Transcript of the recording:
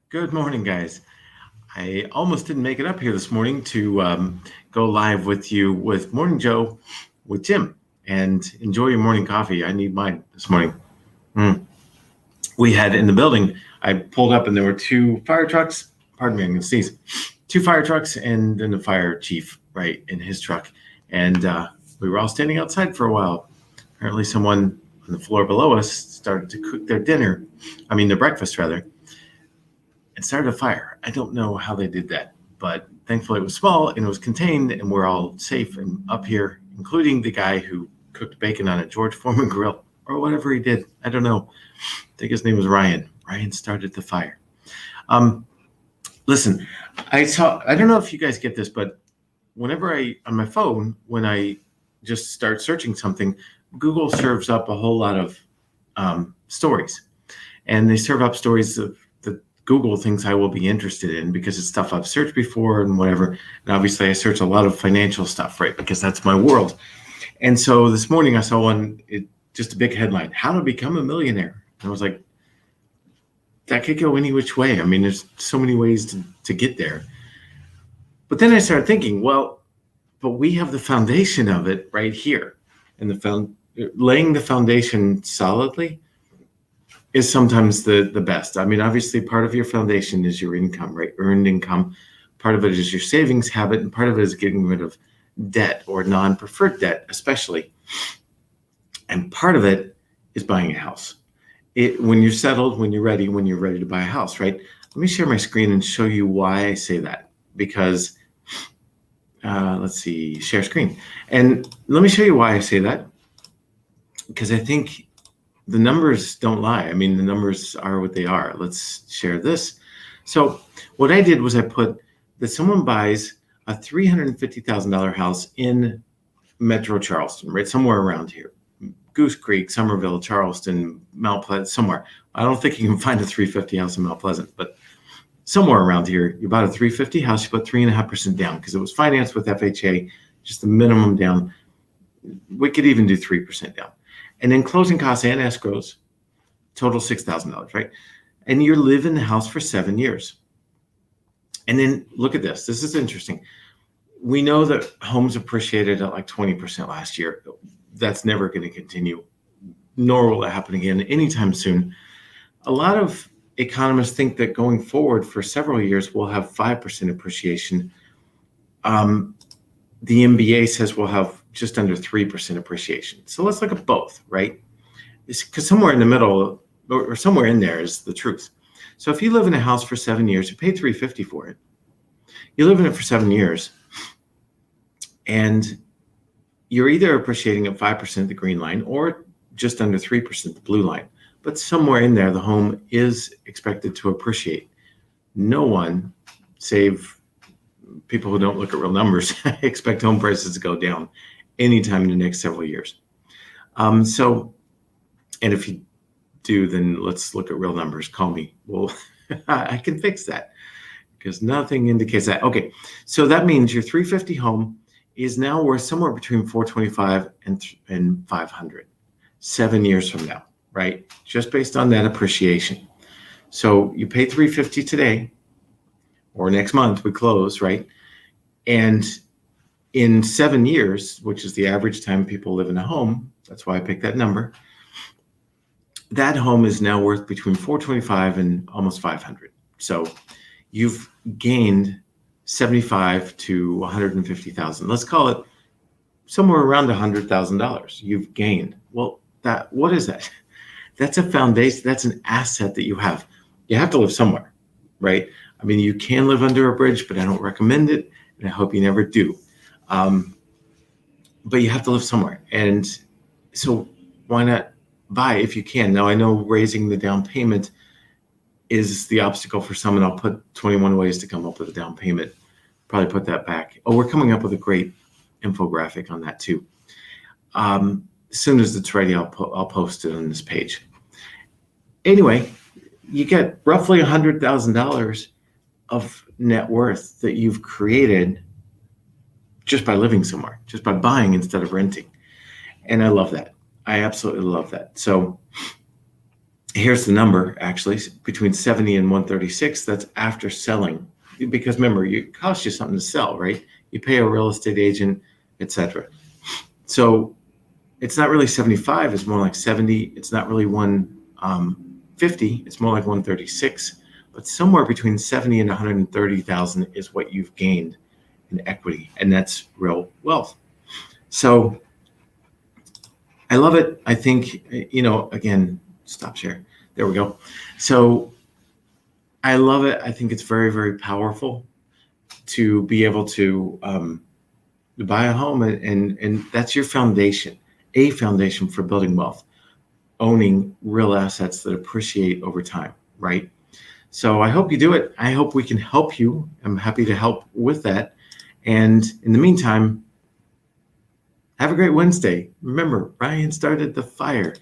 Good morning, guys. I almost didn't make it up here this morning to go live with you with Morning Joe with Jim and enjoy your morning coffee. I need mine this morning. Mm. We had in the building, I pulled up and there were two fire trucks. Pardon me, I'm going to sneeze. Two fire trucks and then the fire chief, right, in his truck. And we were all standing outside for a while. Apparently, someone on the floor below us started to cook their breakfast rather, and started a fire. I don't know how they did that, but thankfully it was small and it was contained, and we're all safe and up here, including the guy who cooked bacon on a George Foreman grill or whatever he did. I don't know. I think his name was Ryan. Ryan started the fire. Listen, I don't know if you guys get this, but whenever on my phone, when I just start searching something, Google serves up a whole lot of stories, and they serve up stories of the Google things I will be interested in because it's stuff I've searched before and whatever. And obviously I search a lot of financial stuff, right? Because that's my world. And so this morning I saw just a big headline, how to become a millionaire. And I was like, that could go any which way. I mean, there's so many ways to get there. But then I started thinking, well, but we have the foundation of it right here. And laying the foundation solidly is sometimes the best. I mean, obviously part of your foundation is your income, right? Earned income. Part of it is your savings habit, and part of it is getting rid of debt or non-preferred debt, especially. And part of it is buying a house. When you're settled, when you're ready to buy a house, right? Let me share my screen and show you why I say that. Because, let's see, share screen. And let me show you why I say that. Because I think the numbers don't lie. I mean, the numbers are what they are. Let's share this. So what I did was I put that someone buys a $350,000 house in Metro Charleston, right? Somewhere around here. Goose Creek, Somerville, Charleston, Mount Pleasant, somewhere. I don't think you can find a 350 house in Mount Pleasant, but somewhere around here, you bought a 350 house, you put 3.5% down because it was financed with FHA, just the minimum down. We could even do 3% down. And then closing costs and escrows, total $6,000, right? And you live in the house for 7 years. And then look at this. This is interesting. We know that homes appreciated at like 20% last year. That's never going to continue, nor will it happen again anytime soon. A lot of economists think that going forward for several years, we'll have 5% appreciation. The MBA says we'll have just under 3% appreciation. So let's look at both, right? Because somewhere in the middle or somewhere in there is the truth. So if you live in a house for 7 years, you pay $350 for it. You live in it for 7 years, and you're either appreciating at 5%, the green line, or just under 3%, the blue line. But somewhere in there, the home is expected to appreciate. No one, save people who don't look at real numbers, expect home prices to go down anytime in the next several years. And if you do, then let's look at real numbers. Call me. Well, I can fix that because nothing indicates that. Okay, so that means your 350 home is now worth somewhere between 425 and 500 7 years from now, right? Just based on that appreciation. So you pay 350 today, or next month we close, right? And in 7 years, which is the average time people live in a home, that's why I picked that number, that home is now worth between 425 and almost 500. So you've gained 75 to 150,000. Let's call it somewhere around $100,000 you've gained. Well, what is that? That's a foundation. That's an asset that you have. You have to live somewhere, right? I mean, you can live under a bridge, but I don't recommend it, and I hope you never do. But you have to live somewhere. And so why not buy if you can? Now, I know raising the down payment is the obstacle for some, and I'll put 21 ways to come up with a down payment. Probably put that back. Oh, we're coming up with a great infographic on that too. As soon as it's ready, I'll post it on this page. Anyway, you get roughly $100,000 of net worth that you've created just by living somewhere, just by buying instead of renting. And I love that. I absolutely love that. So Here's the number, actually, between 70 and 136. That's after selling. Because remember, it costs you something to sell, right? You pay a real estate agent, etc. So it's not really 75. It's more like 70. It's not really 150. It's more like 136. But somewhere between 70 and 130,000 is what you've gained in equity, and that's real wealth. So I love it. I think, again, stop share. There we go. So I love it. I think it's very, very powerful to be able to buy a home, and that's your foundation, a foundation for building wealth, owning real assets that appreciate over time, right? So I hope you do it. I hope we can help you. I'm happy to help with that. And in the meantime, have a great Wednesday. Remember, Ryan started the fire.